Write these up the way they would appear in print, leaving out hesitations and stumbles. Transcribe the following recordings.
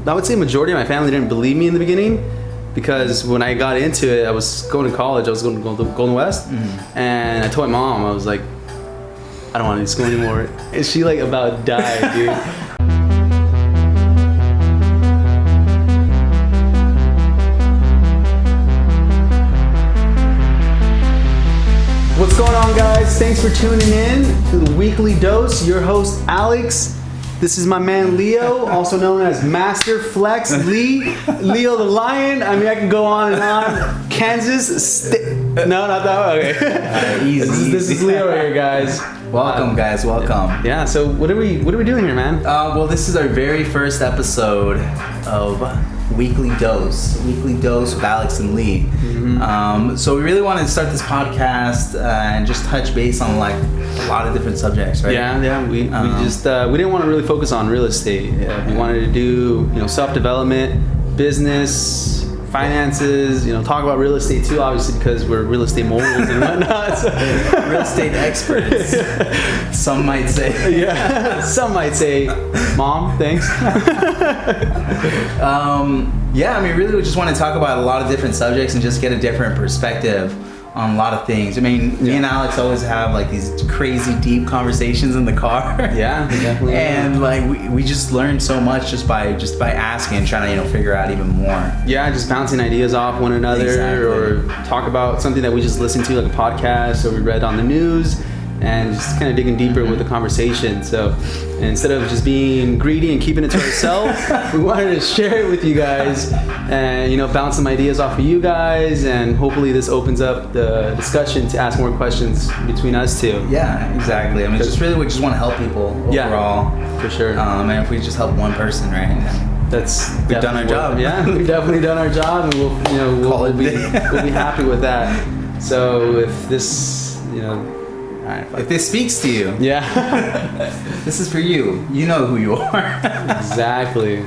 I would say majority of my family didn't believe me in the beginning, because when I got into it, I was going to college. I was going to go to Golden West, and I told my mom, I was like, I don't want to do school anymore. And she like about died, dude. What's going on, guys? Thanks for tuning in to the Weekly Dose. Your host, Alex. This is my man, Leo, also known as Master Flex Lee. Leo the Lion. I mean, I can go on and on. Kansas. No, not that one. Okay. Easy. This is Leo right here, guys. Welcome, guys. Welcome. Yeah. So what are we doing here, man? Well, this is our very first episode of Weekly Dose with Alex and Lee. So we really wanted to start this podcast and just touch base on like a lot of different subjects, right? Yeah. We didn't want to really focus on real estate. We wanted to do self-development, business, finances. Talk about real estate too, obviously, because we're real estate moguls and whatnot. So. Real estate experts. Some might say. Yeah. Some might say, Mom, thanks. Yeah, I mean, really, we just want to talk about a lot of different subjects and just get a different perspective on a lot of things. I mean, me and Alex always have like these crazy deep conversations in the car. Yeah, definitely. And like we just learn so much just by asking and trying to figure out even more. Yeah, just bouncing ideas off one another, or talk about something that we just listened to, like a podcast or we read on the news, and just kind of digging deeper with the conversation. So instead of just being greedy and keeping it to ourselves, we wanted to share it with you guys and bounce some ideas off of you guys, and hopefully this opens up the discussion to ask more questions between us two. Yeah, exactly. I mean, just really we just want to help people overall. Yeah, for sure. And if we just help one person, right? We've done our job. Yeah, we've definitely done our job, and we'll be happy with that. So if this, if this speaks to you, this is for you. You know who you are. Exactly.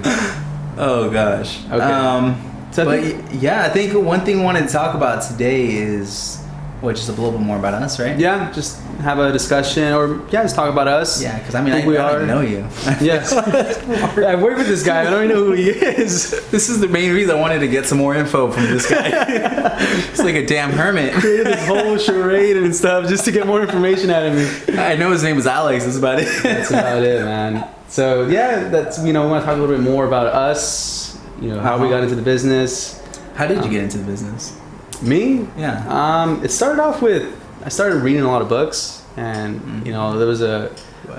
Oh gosh. Okay. I think one thing I wanted to talk about today is just a little bit more about us, right? Yeah, just have a discussion, or just talk about us. Yeah, because I don't even know you. Yes. I work with this guy. I don't even know who he is. This is the main reason I wanted to get some more info from this guy. It's like a damn hermit. Created this whole charade and stuff just to get more information out of me. I know his name is Alex. That's about it. That's about it, man. So that's we want to talk a little bit more about us. How we got into the business. How did you get into the business? Me? Yeah. It started off with I started reading a lot of books, and there was a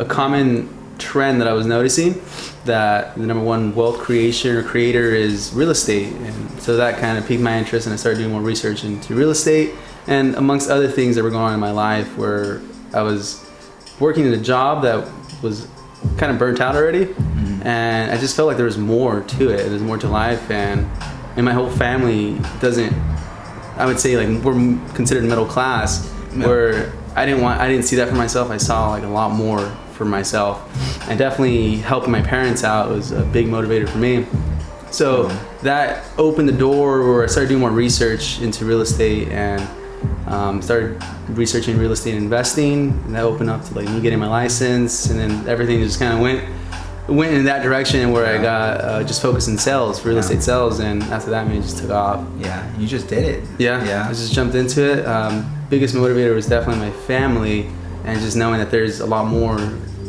common trend that I was noticing, that the number one wealth creation or creator is real estate, and so that kind of piqued my interest, and I started doing more research into real estate, and amongst other things that were going on in my life, where I was working in a job that was kind of burnt out already, and I just felt like there was more to it. There's more to life, and my whole family doesn't. I would say like we're considered middle class, where I didn't see that for myself. I saw like a lot more for myself, and definitely helping my parents out was a big motivator for me. So that opened the door where I started doing more research into real estate, and started researching real estate investing, and that opened up to like me getting my license, and then everything just kind of went in that direction, where I got just focused in sales, real estate sales, and after that, it just took off. Yeah, you just did it. Yeah. I just jumped into it. Biggest motivator was definitely my family, and just knowing that there's a lot more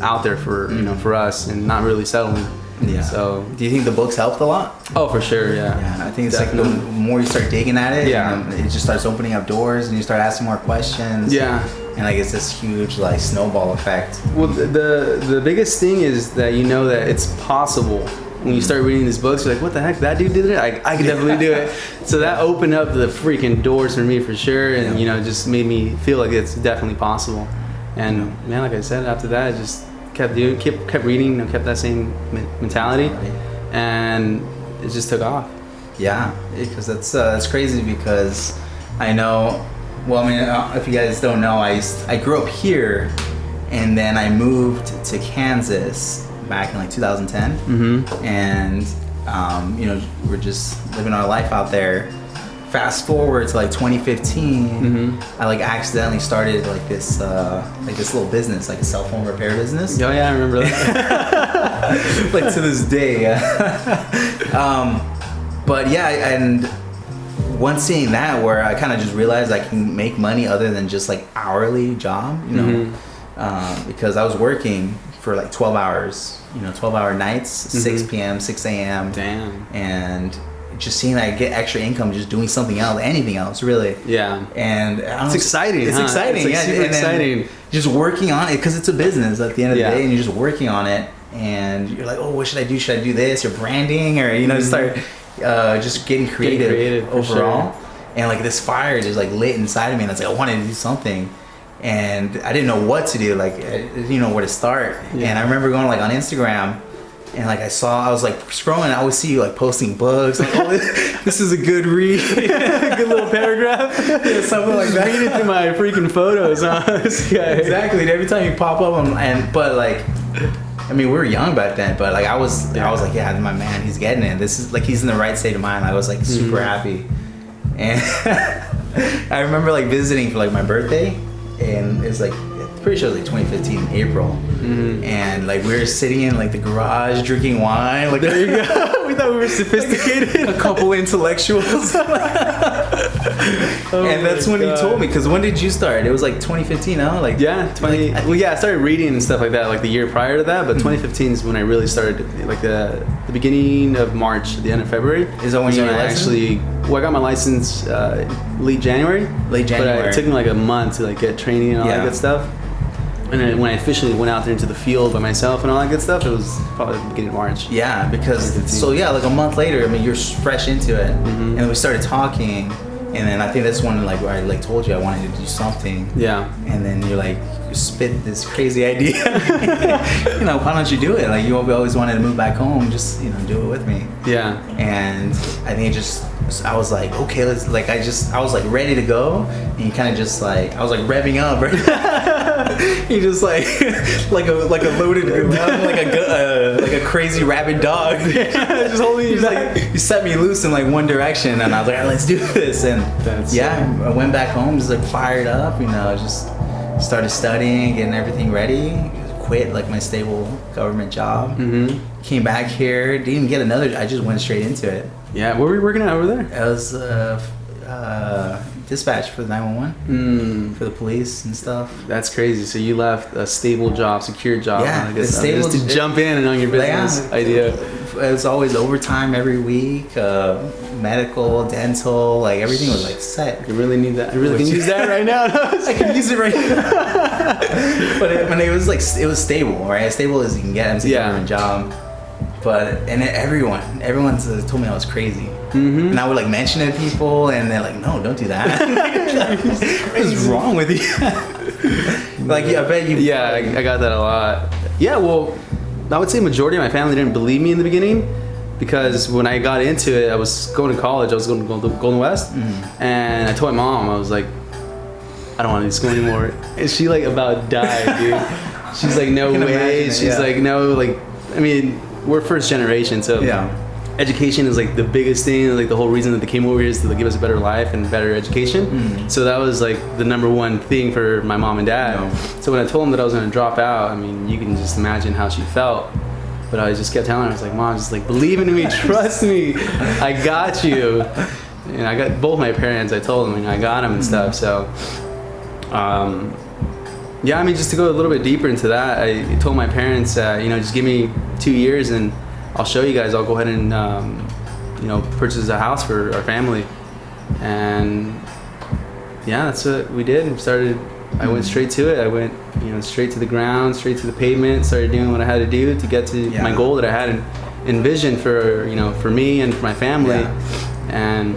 out there for for us, and not really settling. Yeah. So, do you think the books helped a lot? Oh, for sure. Yeah, I think it's definitely. Like the more you start digging at it, it just starts opening up doors, and you start asking more questions. Yeah. And like it's this huge like snowball effect. Well, the biggest thing is that that it's possible. When you start reading these books, you're like, what the heck? That dude did it? I can definitely do it. So that opened up the freaking doors for me for sure, and just made me feel like it's definitely possible. And man, like I said, after that, I just kept reading, and kept that same mentality, and it just took off. Yeah, because that's crazy, because I know. Well, I mean, if you guys don't know, I grew up here, and then I moved to Kansas back in like 2010, and we're just living our life out there. Fast forward to like 2015, I like accidentally started like this little business, like a cell phone repair business. Oh yeah, I remember that. Like to this day, But yeah, and once seeing that, where I kind of just realized I can make money other than just like hourly job, you know, because I was working for like 12 hours, 12-hour nights, 6 p.m., 6 a.m. Damn. And just seeing that I get extra income just doing something else, anything else, really. Yeah. And it's exciting. It's exciting. It's like super exciting. Just working on it, because it's a business at the end of the day, and you're just working on it, and you're like, oh, what should I do? Should I do this or branding, or start just getting creative overall. Sure. And like this fire just like lit inside of me, and it's like I wanted to do something, and I didn't know what to do. Like I didn't know where to start. Yeah. And I remember going like on Instagram. And like I was like scrolling, I would see you like posting books, like, oh, this is a good read, a good little paragraph, something like that. Reading through my freaking photos, huh? This guy. Exactly. Every time you pop up, but like, I mean, we were young back then, but like I was like, yeah, my man, he's getting it. This is like he's in the right state of mind. I was like super happy, and I remember like visiting for like my birthday, and it's like. Pretty sure it was like 2015 April, and like we were sitting in like the garage drinking wine. Like there you go. We thought we were sophisticated. A couple intellectuals. And that's when he told me. Because when did you start? It was like 2015, huh? Like yeah, I started reading and stuff like that like the year prior to that. But 2015 is when I really started. Like the beginning of March, the end of February. Is that when you actually? Well, I got my license late January. But it took me like a month to like get training and all that good stuff. And then when I officially went out there into the field by myself and all that good stuff, it was probably the beginning of March. Yeah, because like a month later, I mean, you're fresh into it, and we started talking, and then I think that's when like where I like told you I wanted to do something. Yeah. And then you're like, you spit this crazy idea. Why don't you do it? Like you always wanted to move back home, just do it with me. Yeah. And I think I was like, okay, let's like I was like ready to go, and you kind of just like I was like revving up, right? You just like a loaded gun, like a crazy rabid dog. Just holding you. You set me loose in like one direction, and I was like, right, let's do this. And I went back home, just like fired up, just started studying, getting everything ready. Quit like my stable government job. Came back here, didn't even get another. I just went straight into it. Yeah, what were you working at over there? I was dispatch for the 911 for the police and stuff. That's crazy. So you left a stable job, secure job, just to jump in and on your business idea. It was always overtime every week, medical, dental, like everything was like set. You really need that. I really can use that right now. I can use it right now. But it was like it was stable, right? As stable as you can get. It's a government job. But everyone told me I was crazy. And I would like mention it to people, and they're like, "No, don't do that." What is wrong with you? Like, I bet you. Yeah, I got that a lot. Yeah, well, I would say majority of my family didn't believe me in the beginning, because when I got into it, I was going to college. I was going to Golden West, and I told my mom, I was like, "I don't want to do school anymore." And she like about died, dude. She's like, "No way." She's like, "No, like, I mean." We're first generation, so education is like the biggest thing. Like the whole reason that they came over here is to give us a better life and better education. So that was like the number one thing for my mom and dad. So when I told them that I was going to drop out, I mean, you can just imagine how she felt. But I just kept telling her, I was like, "Mom, just like believe in me, trust me, I got you." And I got both my parents. I told them, I got them and stuff. So. Yeah, I mean, just to go a little bit deeper into that, I told my parents, just give me 2 years and I'll show you guys. I'll go ahead and, purchase a house for our family. And yeah, that's what we did. I went straight to it. I went, straight to the ground, straight to the pavement, started doing what I had to do to get to my goal that I had envisioned for me and for my family. And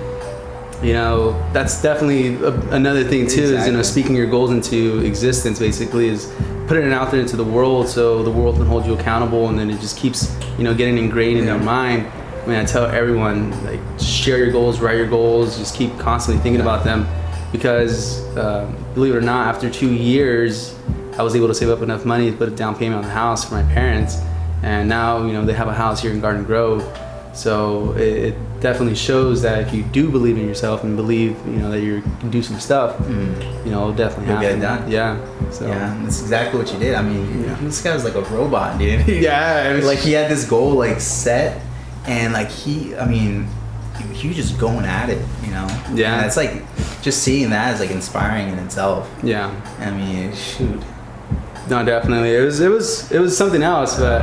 that's definitely another thing too. Exactly. Is speaking your goals into existence. Basically, is putting it out there into the world so the world can hold you accountable, and then it just keeps getting ingrained in your mind. I mean, I tell everyone, like, share your goals, write your goals, just keep constantly thinking about them, because believe it or not, after 2 years, I was able to save up enough money to put a down payment on the house for my parents, and now they have a house here in Garden Grove. So it definitely shows that if you do believe in yourself and believe, that you can do some stuff, it'll definitely happen. Get it done. Yeah. So. Yeah, that's exactly what you did. I mean, this guy was like a robot, dude. Yeah. Like he had this goal like set, and like he was just going at it, you know. Yeah. And it's like just seeing that is like inspiring in itself. Yeah. I mean, shoot. No, definitely. It was something else, but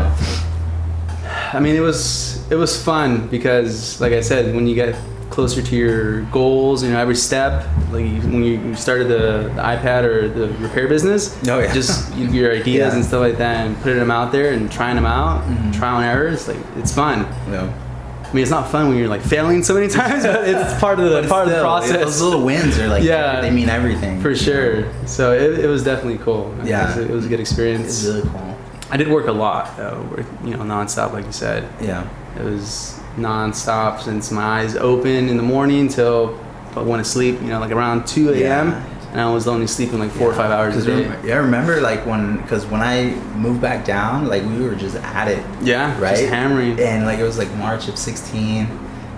I mean, it was fun because, like I said, when you get closer to your goals, you know, every step, like when you started the iPad or the repair business, just your ideas and stuff like that, and putting them out there and trying them out, trial and error. It's like, it's fun. Yeah. I mean, it's not fun when you're like failing so many times, but it's part of the process. Those little wins are like, they mean everything. For sure. So it was definitely cool. Yeah. It was a good experience. It's really cool. I did work a lot though, nonstop, like you said. Yeah. It was nonstop since my eyes open in the morning till I went to sleep, like around 2 a.m. Yeah. And I was only sleeping like 4 or 5 hours a day. I remember like because when I moved back down, like we were just at it. Yeah, right? Just hammering. And like it was like March of 16.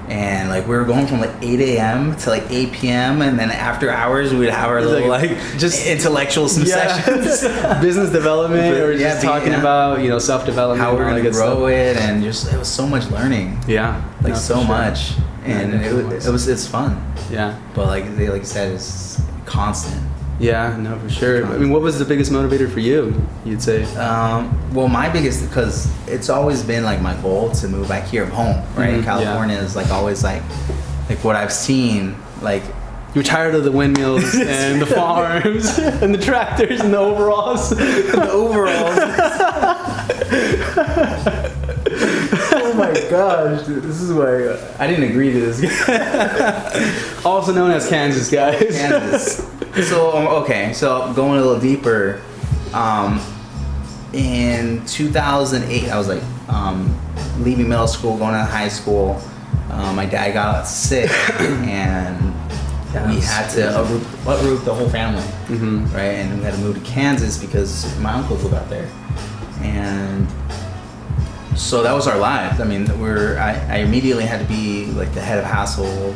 And like we were going from like 8 a.m. to like 8 p.m. and then after hours we would have our little like just intellectual sessions, business development, or just talking about self-development, how we're gonna grow it, and just it was so much learning. Yeah, like much, and it's fun. Yeah, but like you said, it's constant. Yeah, no, for sure. I mean, what was the biggest motivator for you, you'd say? Well, my biggest, because it's always been like my goal to move back here home, right? California is like always like what I've seen, like. You're tired of the windmills and the farms and the tractors and the overalls. Oh my gosh, dude, this is why I didn't agree to this. Also known as Kansas, guys. Kansas. So going a little deeper, in 2008, I was like leaving middle school, going to high school. My dad got sick, and we had to uproot the whole family, right? And we had to move to Kansas because my uncles lived out there, and so that was our lives. I mean, I immediately had to be like the head of household.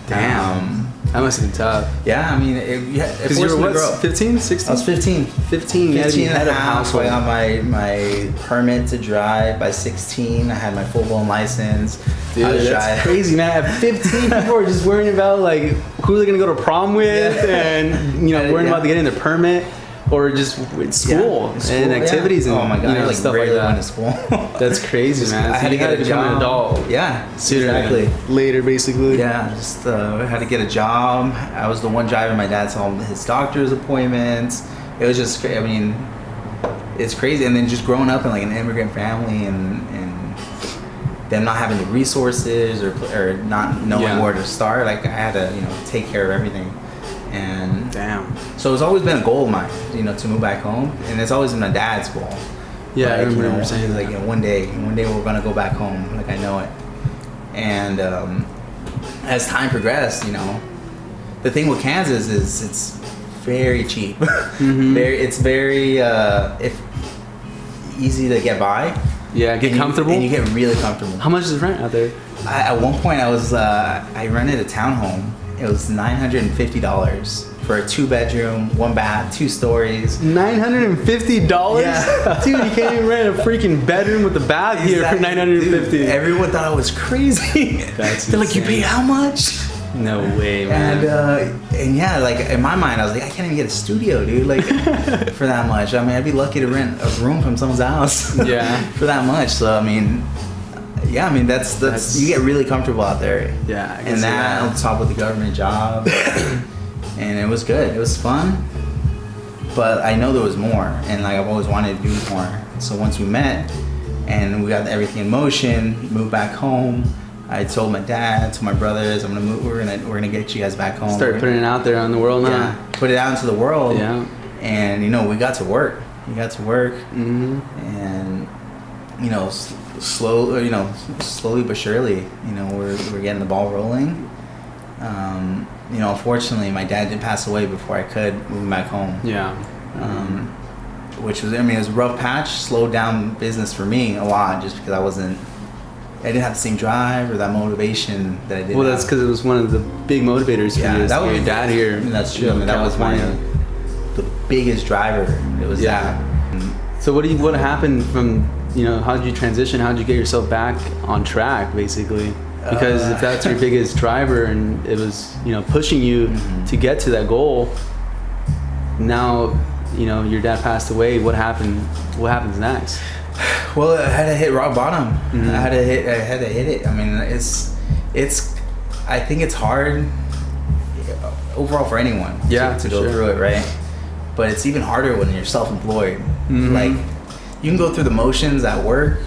Damn. That must have been tough. Yeah, I mean, because you were what, 15, 16? I was 15. 15 and a half. I got my permit to drive by 16. I had my full-blown license. Dude, that's crazy, man. At 15, people are just worrying about like who they're gonna go to prom with, and worrying about getting their permit. Or just school and activities and like stuff like that. Going to school. That's crazy, man. I had to get a become an adult. Yeah, Exactly. Later, basically. Yeah, just had to get a job. I was the one driving my dad to all his doctor's appointments. It was just, I mean, it's crazy. And then just growing up in like an immigrant family and them not having the resources or not knowing where to start. Like I had to take care of everything. And so it's always been a goal of mine, to move back home, and it's always been my dad's goal. Yeah, like, I remember you saying like one day we're gonna go back home, like I know it. And as time progressed, the thing with Kansas is it's very cheap. It's very easy to get by. Yeah, get comfortable. And you get really comfortable. How much is rent out there? At one point, I rented a townhome. It was $950 for a 2-bedroom, 1 bath, 2 stories. $950? Yeah. Dude, you can't even rent a freaking bedroom with a bath here for $950. Dude, everyone thought I was crazy. They're like, you pay how much? No way, man. And yeah, like in my mind, I was like, I can't even get a studio, dude. Like for that much. I mean, I'd be lucky to rent a room from someone's house. Yeah. For that much. So I mean. Yeah, I mean that's you get really comfortable out there. Yeah, and that on top of the government job, and it was good. It was fun, but I know there was more, and like I've always wanted to do more. So once we met, and we got everything in motion, moved back home. I told my dad, to my brothers, I'm gonna move. We're gonna get you guys back home. Start putting it out there on the world now. Yeah, put it out into the world. Yeah, and we got to work. And slowly but surely, we're getting the ball rolling. Unfortunately, my dad did pass away before I could move back home. Yeah. Which was, it was a rough patch, slowed down business for me a lot, just because I didn't have the same drive or that motivation that I did. Well, that's because it was one of the big motivators for you. That was your dad here. That's true. That was the biggest driver. It was that. So what happened from how did you transition? How did you get yourself back on track, basically? Because if that's your biggest driver and it was, pushing you to get to that goal, now, your dad passed away. What happened? What happens next? Well, I had to hit rock bottom. I had to hit it. I mean, I think it's hard overall for anyone to go through it, right? But it's even harder when you're self-employed. Like, you can go through the motions at work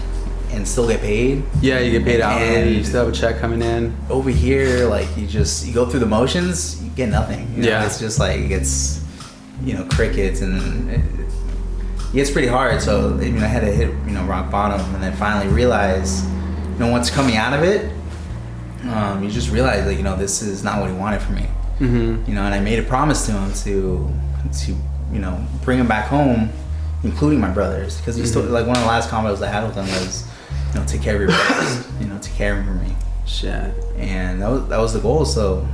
and still get paid. Yeah, you get paid hourly. You still have a check coming in. Over here, like, you go through the motions, you get nothing. It's just like, it's, crickets, and it gets pretty hard. So, I had to hit, rock bottom, and then finally realize, once coming out of it, you just realize that, this is not what he wanted from me. And I made a promise to him to bring him back home, including my brothers, because he still, like, one of the last combos I had with him was, take care of your brothers, take care of them for me. Shit. And that was the goal. So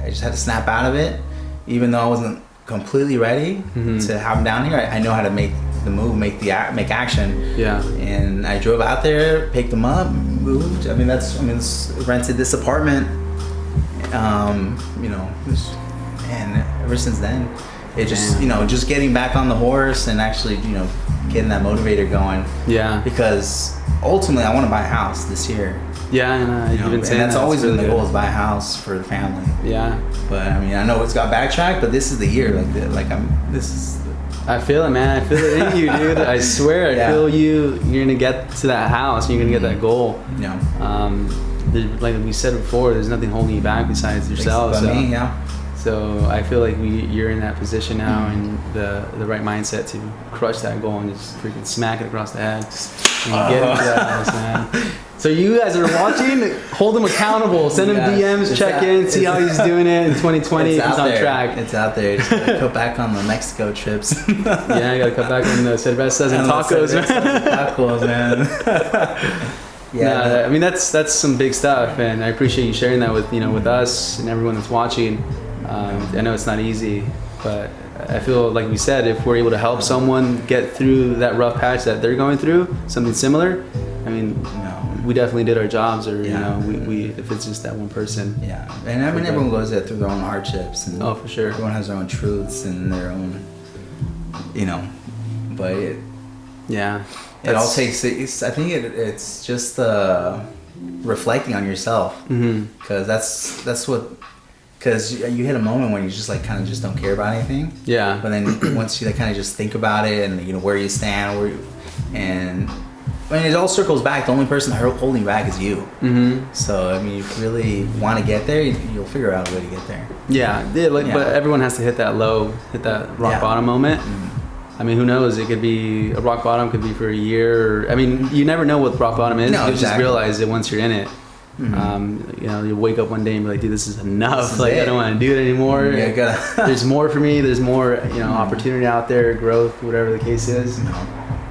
I just had to snap out of it, even though I wasn't completely ready to have him down here. I know how to make the move, make action. Yeah. And I drove out there, picked him up, moved. Rented this apartment. And ever since then, it just, just getting back on the horse and actually, getting that motivator going. Yeah. Because ultimately, I want to buy a house this year. Yeah, you've been saying that's always been the goal, is buy a house for the family. Yeah. But I know it's got backtracked, but this is the year. I feel it, man. I feel it in you, dude. I swear, I feel you. You're gonna get to that house. You're gonna get that goal. Yeah. Like we said before, there's nothing holding you back besides yourself. So I feel like you're in that position now, and the right mindset to crush that goal and just freaking smack it across the head and get into that house, man. So you guys are watching, hold him accountable, send him DMs, check in, see how he's doing it in 2020. If he's on track. It's out there. Just gotta cut back on the Mexico trips. Yeah, I gotta cut back on the cervezas and tacos, man. Yeah, that's some big stuff, and I appreciate you sharing that with with us and everyone that's watching. I know it's not easy, but I feel like we said, if we're able to help someone get through that rough patch that they're going through, something similar, we definitely did our jobs, or we if it's just that one person. Yeah, and everyone goes through their own hardships, and for sure, everyone has their own truths and their own, but it all takes. I think it's just reflecting on yourself, because that's what. Because you hit a moment when you just kind of just don't care about anything. Yeah. But then once you kind of just think about it, and where you stand, it all circles back. The only person holding you back is you. So if you really want to get there, you'll figure out a way to get there. Yeah. But everyone has to hit that hit that rock bottom moment. Who knows? It could be a rock bottom, could be for a year. You never know what rock bottom is. You just realize it once you're in it. You wake up one day and be like, dude, this is enough. I don't want to do it anymore. There's more for me. There's more, opportunity out there, growth, whatever the case is.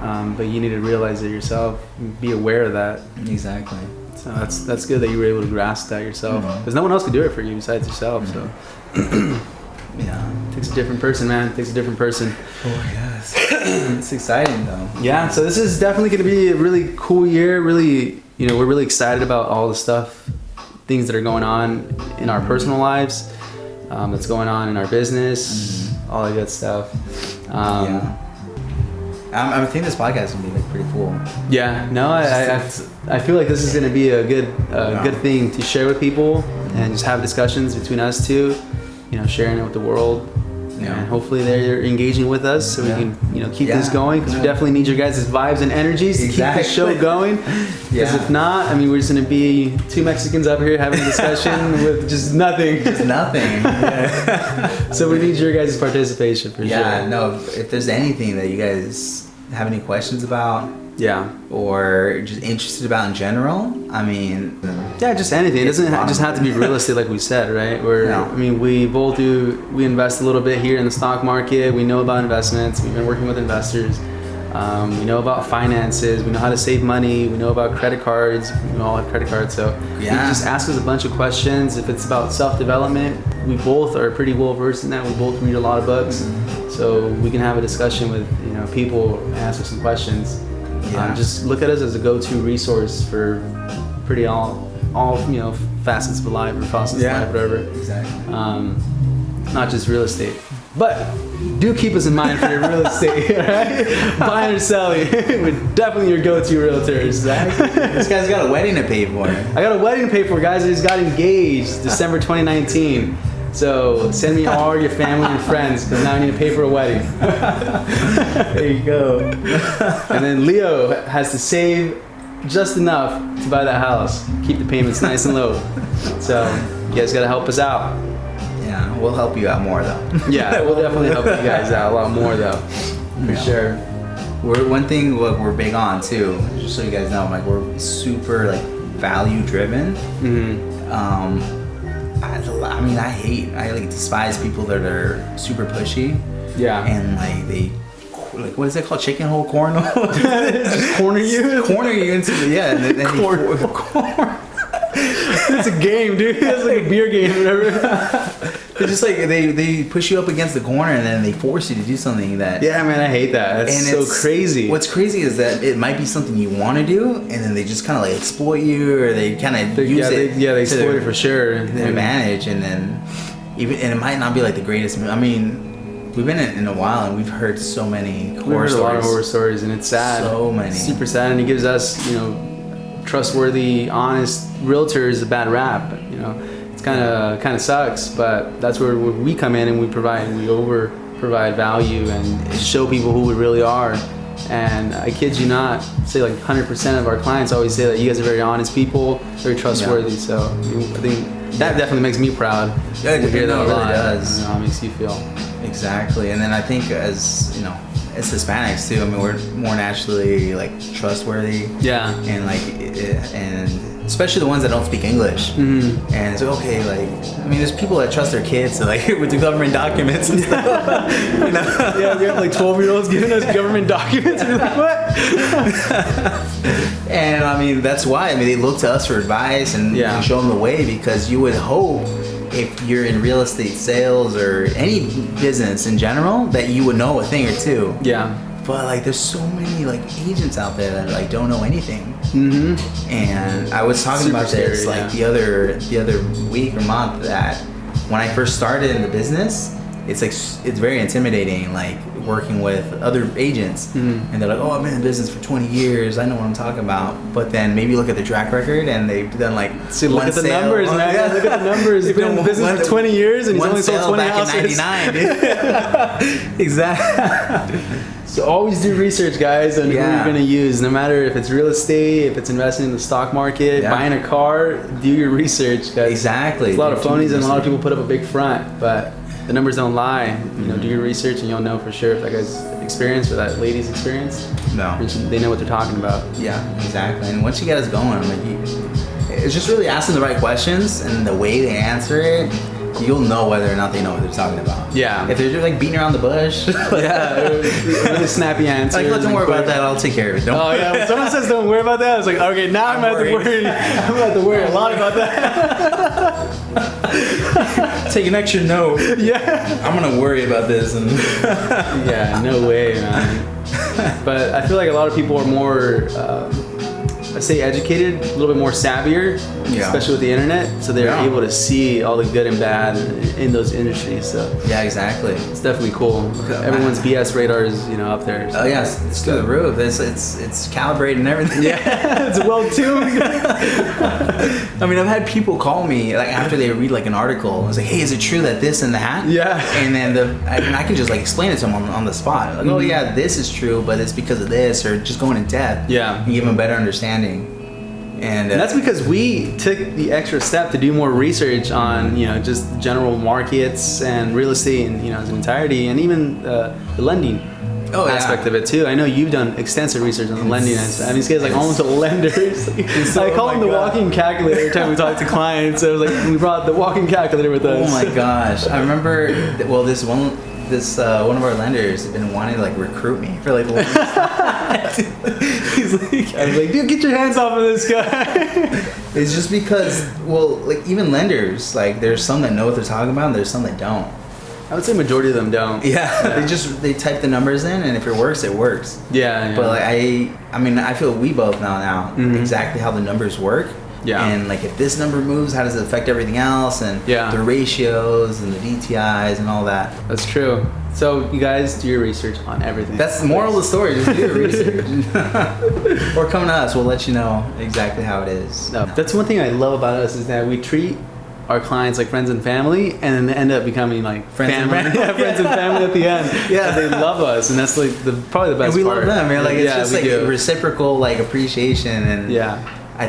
But you need to realize it yourself. Be aware of that. Exactly. So that's good that you were able to grasp that yourself, because no one else could do it for you besides yourself. So it takes a different person, man. It takes a different person. Oh yes. It's exciting though. Yeah. So this is definitely going to be a really cool year. Really. We're really excited about all the things that are going on in our personal lives, that's going on in our business, all that good stuff. I think this podcast is gonna be pretty cool. Yeah, no, I feel like this is gonna be a good thing to share with people, and just have discussions between us two, sharing it with the world. And hopefully they're engaging with us, so we can keep this going, because we definitely need your guys' vibes and energies to keep the show going. Because if not, we're just gonna be two Mexicans up here having a discussion with just nothing. So we need your guys' participation for sure. Yeah, no, if there's anything that you guys have any questions about, or just interested about in general, just anything. It doesn't just have to be real estate, like we said, right? We both we invest a little bit here in the stock market. We know about investments. We've been working with investors. We know about finances. We know how to save money. We know about credit cards. We all have credit cards, so you can just ask us a bunch of questions. If it's about self-development, we both are pretty well versed in that. We both read a lot of books, so we can have a discussion with people and ask us some questions. Yeah. Just look at us as a go-to resource for pretty all facets of life or facets of life, whatever. Exactly. Not just real estate. But do keep us in mind for your real estate, right? Buying or selling. We're definitely your go-to realtors. Exactly. This guy's got a wedding to pay for. I got a wedding to pay for, guys. I just got engaged December 2019. So send me all your family and friends because now I need to pay for a wedding. There you go. And then Leo has to save just enough to buy that house. Keep the payments nice and low. So you guys got to help us out. Yeah, we'll help you out more though. Yeah, we'll definitely help you guys out a lot more though. For sure. One thing what we're big on too, just so you guys know, like we're super like value driven. I mean, I like despise people that are super pushy. Yeah. And like they, like what is it called? Chicken hole corner? Just corner you? Corner you into the, yeah. And then Corner. It's a game, dude. It's like a beer game or whatever. They're just like, they push you up against the corner and then they force you to do something that... Yeah, man, I hate that. That's so crazy. What's crazy is that it might be something you want to do and then they just kind of like exploit you or they kind of use it. They exploit it for sure. Their advantage, and then it might not be like the greatest... I mean, we've been in a while and we've heard so many horror stories. A lot of horror stories and it's sad. So many. It's super sad, and it gives us, trustworthy, honest realtors a bad rap. It's kind of sucks, but that's where we come in and we over provide value and show people who we really are. And I kid you not, say like 100% of our clients always say that you guys are very honest people, very trustworthy. So I think that definitely makes me proud. Yeah, it really does. How it makes you feel. Exactly. And then I think as Hispanics too, I mean, we're more naturally like trustworthy. Yeah. And like, and especially the ones that don't speak English. Mm-hmm. And it's like, okay, like, I mean, there's people that trust their kids to like with the government documents and stuff. Yeah, we have like 12-year-olds giving us government documents. We're like, what? And I mean, that's why. I mean, they look to us for advice and we show them the way, because you would hope, if you're in real estate sales or any business in general, that you would know a thing or two. Yeah. But like, there's so many like agents out there that like don't know anything. Mm-hmm. And I was talking about this like the other week or month, that when I first started in the business, it's very intimidating, like working with other agents, and they're like, oh, I've been in business for 20 years, I know what I'm talking about. But then maybe look at the track record and they've done like look at the numbers, man. Yeah, look at the numbers. He's been in business for 20 years and he's only sold 20 houses. In 99, dude. Exactly. So always do research, guys, on who you're going to use. No matter if it's real estate, if it's investing in the stock market, buying a car, do your research, guys. Exactly. There's a lot of phonies and a lot of people put up a big front, but the numbers don't lie. Do your research and you'll know for sure if that guy's experience or that lady's experience. No. They know what they're talking about. Yeah, exactly. And once you get us going, like it's just really asking the right questions, and the way they answer it, you'll know whether or not they know what they're talking about. Yeah. If they're just like beating around the bush. Really snappy answers. Like, don't worry about that. I'll take care of it. Yeah. When someone says don't worry about that, I was like, okay, now I'm going to have to worry a lot about that. Take an extra note. Yeah. I'm going to worry about this. And yeah, no way, man. But I feel like a lot of people are more, let's say, educated, a little bit more savvier, especially with the internet, so they're able to see all the good and bad in those industries. So yeah, exactly. It's definitely cool. Everyone's BS radar is up there. So. Oh yes, it's through the roof. It's calibrated and everything. Yeah, it's well tuned. I mean, I've had people call me like after they read like an article. It's like, hey, is it true that this and that? Yeah. And then I can just like explain it to them on the spot. Like, oh yeah, this is true, but it's because of this, or just going in depth. Yeah. And give them a better understanding. And that's because we took the extra step to do more research on just general markets and real estate and as an entirety, and even the lending aspect of it too. I know you've done extensive research on the lending aspect. I mean, these guys like almost lenders. I call them the walking calculator every time we talk to clients. So like we brought the walking calculator with us. Oh my gosh! I remember. Well, this one of our lenders had been wanting to like recruit me for like the longest time. I was like, dude, get your hands off of this guy. It's just because, well, like even lenders, like there's some that know what they're talking about and there's some that don't. I would say majority of them don't. Yeah. They type the numbers in, and if it works, it works. Yeah. But like I mean, I feel we both know exactly how the numbers work. Yeah. And like if this number moves, how does it affect everything else? And yeah. the ratios and the DTIs and all that. That's true. So you guys do your research on everything. That's the moral of the story. Just do your research. Or come to us. We'll let you know exactly how it is. No, that's one thing I love about us is that we treat our clients like friends and family, and then they end up becoming like friends and family. Yeah, friends and family at the end. Yeah, they love us, and that's like probably the best. And we part. love them, man. Like it's just like do. Reciprocal like appreciation and yeah. I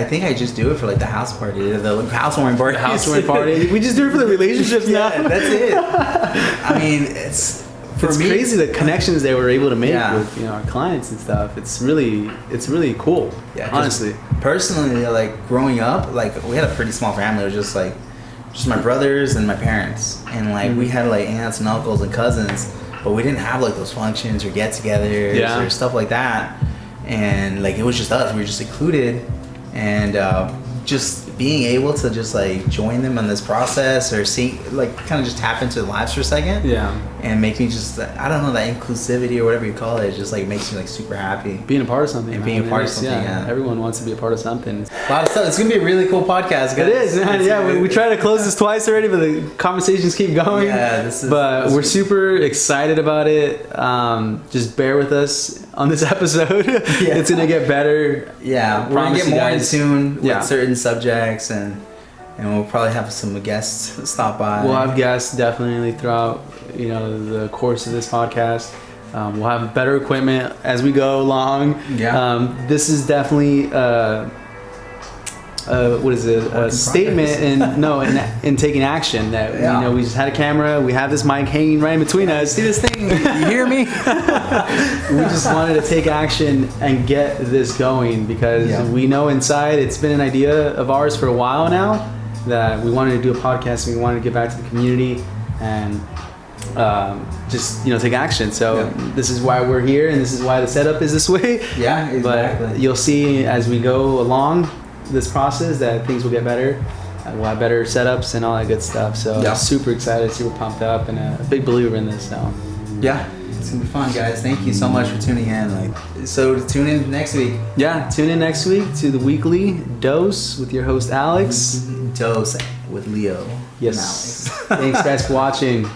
think I just do it for like the house party, the housewarming party. The housewarming party. We just do it for the relationships now. Yeah, that's it. I mean, it's crazy the connections they were able to make yeah. with our clients and stuff. It's really cool. Yeah, honestly. Personally, like growing up, like we had a pretty small family. It was just my brothers and my parents, and like we had like aunts and uncles and cousins, but we didn't have like those functions or get-togethers or stuff like that. And like it was just us. We were just secluded, and just being able to just like join them in this process or see like kind of just tap into their lives for a second. Yeah. And make me just I don't know, that inclusivity or whatever you call it, just like makes me like super happy. Being a part of something. And being a part of something. Yeah. Everyone wants to be a part of something. A lot of stuff. It's gonna be a really cool podcast, guys. It is, man. Yeah, we tried to close this twice already, but the conversations keep going. Yeah, But we're super excited about it. Just bear with us on this episode. Yeah. It's gonna get better. Yeah, we're gonna get more in tune with certain subjects, and we'll probably have some guests stop by. We'll have guests definitely throughout the course of this podcast. We'll have better equipment as we go along. Yeah. This is definitely what is it? A statement in taking action that we just had a camera, we have this mic hanging right in between us. See this thing? You hear me? We just wanted to take action and get this going because we know inside it's been an idea of ours for a while now that we wanted to do a podcast and we wanted to get back to the community and just take action. So this is why we're here and this is why the setup is this way. Yeah, exactly. But you'll see as we go along this process that things will get better. We'll have better setups and all that good stuff. So super excited, super pumped up, and a big believer in this. So yeah, it's gonna be fun, guys. Thank you so much for tuning in. So tune in next week. Yeah, tune in next week to the Weekly Dose with your host Alex. Dose with Leo. Yes. Thanks guys for watching.